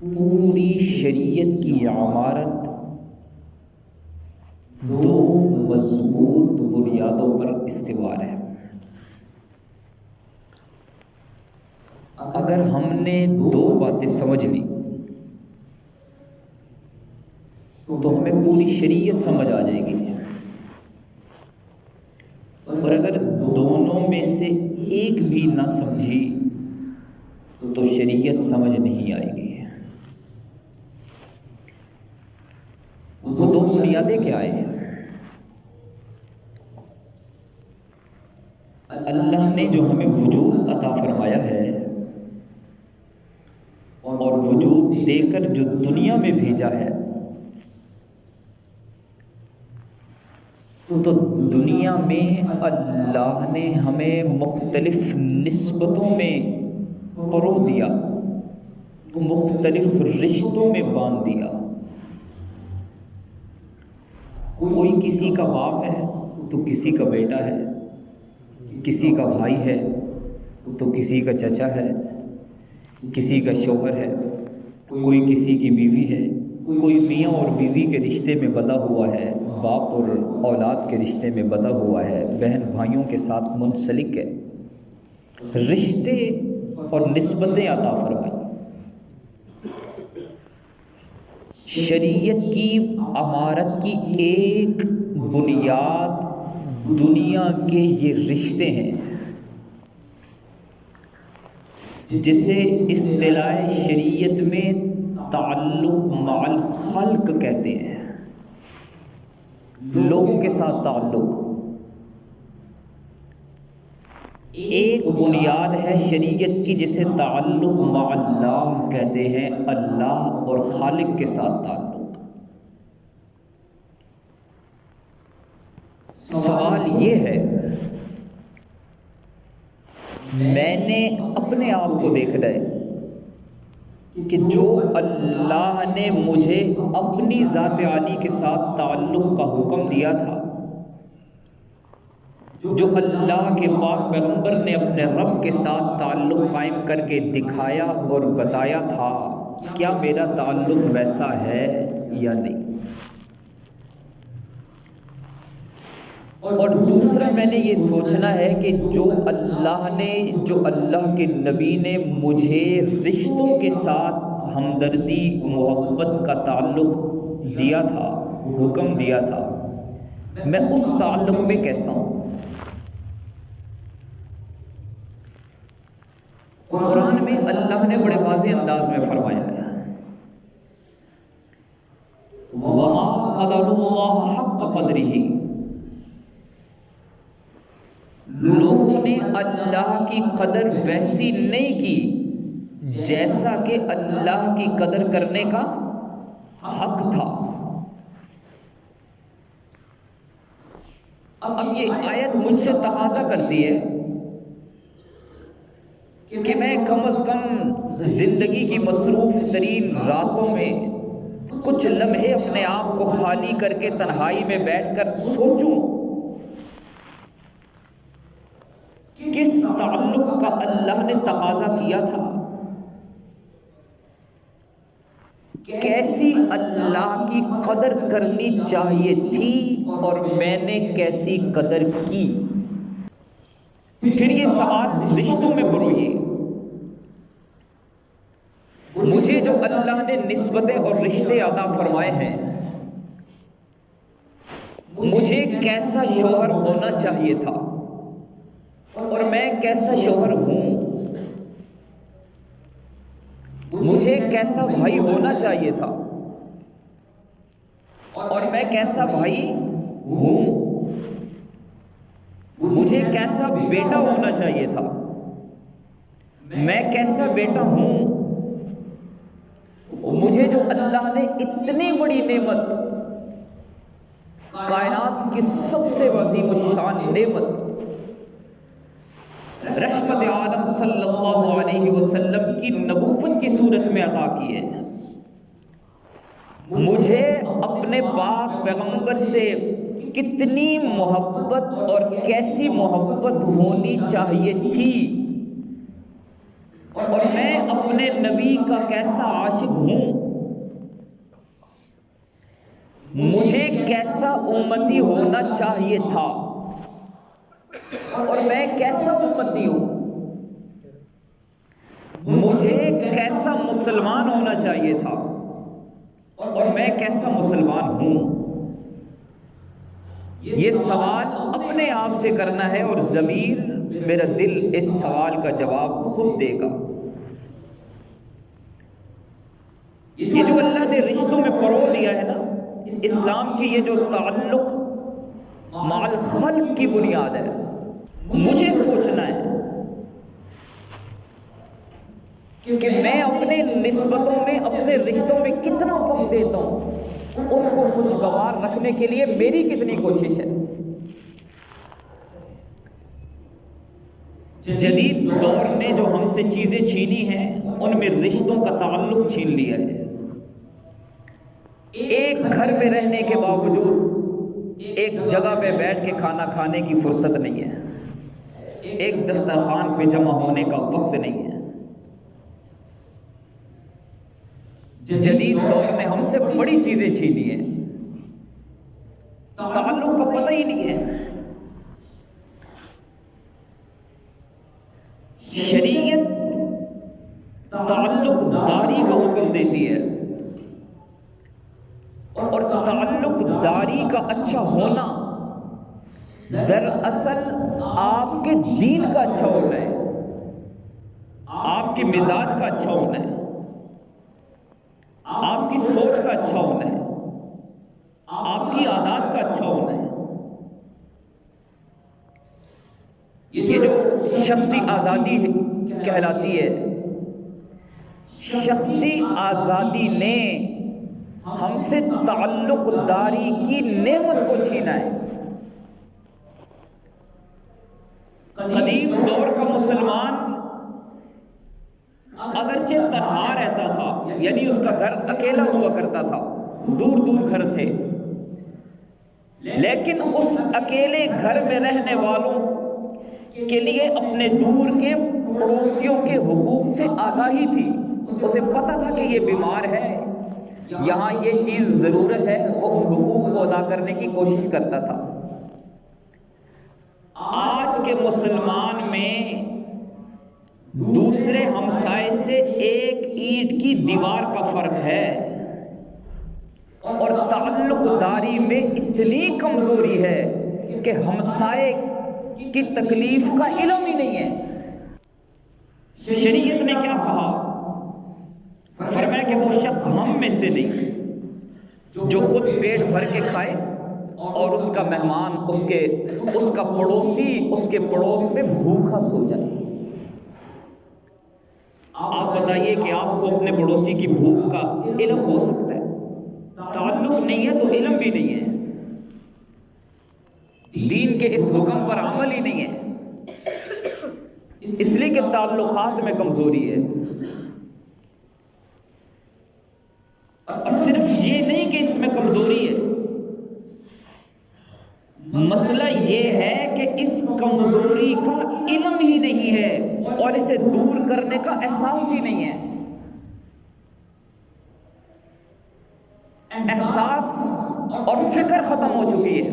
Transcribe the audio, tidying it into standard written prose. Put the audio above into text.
پوری شریعت کی عمارت دو مضبوط بنیادوں پر استوار ہے۔ اگر ہم نے دو باتیں سمجھ لی تو ہمیں پوری شریعت سمجھ آ جائے گی، اور اگر دونوں میں سے ایک بھی نہ سمجھی تو شریعت سمجھ نہیں آئے گی۔ وہ دو بنیادیں کیا ہیں؟ اللہ نے جو ہمیں وجود عطا فرمایا ہے اور وجود دے کر جو دنیا میں بھیجا ہے، تو دنیا میں اللہ نے ہمیں مختلف نسبتوں میں پرو دیا، مختلف رشتوں میں باندھ دیا۔ کوئی کسی کا باپ ہے تو کسی کا بیٹا ہے، کسی کا بھائی ہے تو کسی کا چچا ہے، کسی کا شوہر ہے، کوئی کسی کی بیوی ہے، کوئی میاں اور بیوی کے رشتے میں بندھا ہوا ہے، باپ اور اولاد کے رشتے میں بندھا ہوا ہے، بہن بھائیوں کے ساتھ منسلک ہے۔ رشتے اور نسبتیں عطا فرمائی۔ شریعت کی عمارت کی ایک بنیاد دنیا کے یہ رشتے ہیں، جسے اصطلاح شریعت میں تعلق مع الخلق کہتے ہیں، لوگوں کے ساتھ تعلق۔ ایک بنیاد ہے شریعت کی جسے تعلق مع اللہ کہتے ہیں، اللہ اور خالق کے ساتھ تعلق۔ سوال یہ ہے، میں نے اپنے آپ کو دیکھنا ہے کہ جو اللہ نے مجھے اپنی ذات عالی کے ساتھ تعلق کا حکم دیا تھا، جو اللہ کے پاک پیغمبر نے اپنے رب کے ساتھ تعلق قائم کر کے دکھایا اور بتایا تھا، کیا میرا تعلق ویسا ہے یا نہیں؟ اور دوسرا میں نے یہ سوچنا ہے کہ جو اللہ کے نبی نے مجھے رشتوں کے ساتھ ہمدردی محبت کا تعلق دیا تھا، حکم دیا تھا، میں اس تعلق میں کیسا ہوں؟ قرآن میں اللہ نے بڑے واضح انداز میں فرمایا ہے، وَمَا قَدَرُ اللَّهَ حَقَّ قَدْرِهِ، لوگوں نے اللہ کی قدر ویسی نہیں کی جیسا کہ اللہ کی قدر کرنے کا حق تھا۔ اب یہ آیت مجھ سے تقاضا کرتی ہے کہ میں کم از کم زندگی کی مصروف ترین راتوں میں کچھ لمحے اپنے آپ کو خالی کر کے تنہائی میں بیٹھ کر سوچوں کس تعلق کا اللہ نے تقاضا کیا تھا، کیسی اللہ کی قدر کرنی چاہیے تھی اور میں نے کیسی قدر کی۔ پھر یہ سوال رشتوں میں پروئیے، مجھے جو اللہ نے نسبتیں اور رشتے عطا فرمائے ہیں، مجھے کیسا شوہر ہونا چاہیے تھا اور میں کیسا شوہر ہوں، مجھے کیسا بھائی ہونا چاہیے تھا اور میں کیسا بھائی ہوں، مجھے کیسا بیٹا ہونا چاہیے تھا، میں کیسا بیٹا ہوں، مجھے جو اللہ نے اتنی بڑی نعمت، کائنات کی سب سے عظیم الشان نعمت رحمت عالم صلی اللہ علیہ وسلم کی نبوت کی صورت میں عطا کی ہے، مجھے اپنے پاک پیغمبر سے کتنی محبت اور کیسی محبت ہونی چاہیے تھی اور میں اپنے نبی کا کیسا عاشق ہوں، مجھے کیسا امتی ہونا چاہیے تھا، اور میں کیسا امتی ہوں، مجھے کیسا مسلمان ہونا چاہیے تھا، اور میں کیسا مسلمان ہوں، یہ سوال اپنے آپ سے کرنا ہے، اور ضمیر میرا دل اس سوال کا جواب خود دے گا۔ یہ جو اللہ نے رشتوں میں پرو دیا ہے نا، اسلام کی یہ جو تعلق مع الخلق کی بنیاد ہے، مجھے سوچنا ہے کہ میں اپنے نسبتوں میں، اپنے رشتوں میں کتنا وقت دیتا ہوں، ان کو خوشگوار رکھنے کے لیے میری کتنی کوشش ہے۔ جدید دور نے جو ہم سے چیزیں چھینی ہیں، ان میں رشتوں کا تعلق چھین لیا ہے۔ ایک گھر میں رہنے کے باوجود ایک جگہ پہ بیٹھ کے کھانا کھانے کی فرصت نہیں ہے، ایک دسترخوان پہ جمع ہونے کا وقت نہیں ہے۔ جدید دور نے ہم سے بڑی چیزیں چھینی ہیں، تعلق کا پتہ ہی نہیں ہے۔ شریعت تعلق داری کا حکم دیتی ہے، اور تعلق داری کا اچھا ہونا دراصل آپ کے دین کا اچھا ہونا ہے، آپ کے مزاج کا اچھا ہونا ہے، آپ کی سوچ کا اچھا ہونا ہے، آپ کی عادات کا اچھا ہونا ہے۔ یہ جو شخصی آزادی کہلاتی ہے، شخصی آزادی نے ہم سے تعلق داری کی نعمت کو چھینا ہے۔ قدیم دور کا مسلمان اگرچہ تنہا رہتا تھا، یعنی اس کا گھر اکیلا ہوا کرتا تھا، دور دور گھر تھے، لیکن اس اکیلے گھر میں رہنے والوں کے لیے اپنے دور کے پڑوسیوں کے حقوق سے آگاہی تھی۔ اسے پتا تھا کہ یہ بیمار ہے، یہاں یہ چیز ضرورت ہے، وہ ان حقوق کو ادا کرنے کی کوشش کرتا تھا۔ آج کے مسلمان میں دوسرے ہمسائے سے ایک اینٹ کی دیوار کا فرق ہے، اور تعلق داری میں اتنی کمزوری ہے کہ ہمسائے کی تکلیف کا علم ہی نہیں ہے۔ شریعت نے کیا کہا؟ فرمایا کہ وہ شخص ہم میں سے نہیں جو خود پیٹ بھر کے کھائے اور اس کا مہمان، اس کا پڑوسی اس کے پڑوس میں بھوکا سو جائے۔ آپ بتائیے کہ آپ کو اپنے پڑوسی کی بھوک کا علم ہو سکتا ہے؟ تعلق نہیں ہے تو علم بھی نہیں ہے، دین کے اس حکم پر عمل ہی نہیں ہے، اس لیے کہ تعلقات میں کمزوری ہے۔ اور صرف یہ نہیں کہ اس میں کمزوری ہے، مسئلہ یہ ہے کہ اس کمزوری کا علم ہی نہیں ہے، اور اسے دور کرنے کا احساس ہی نہیں ہے۔ احساس اور فکر ختم ہو چکی ہے۔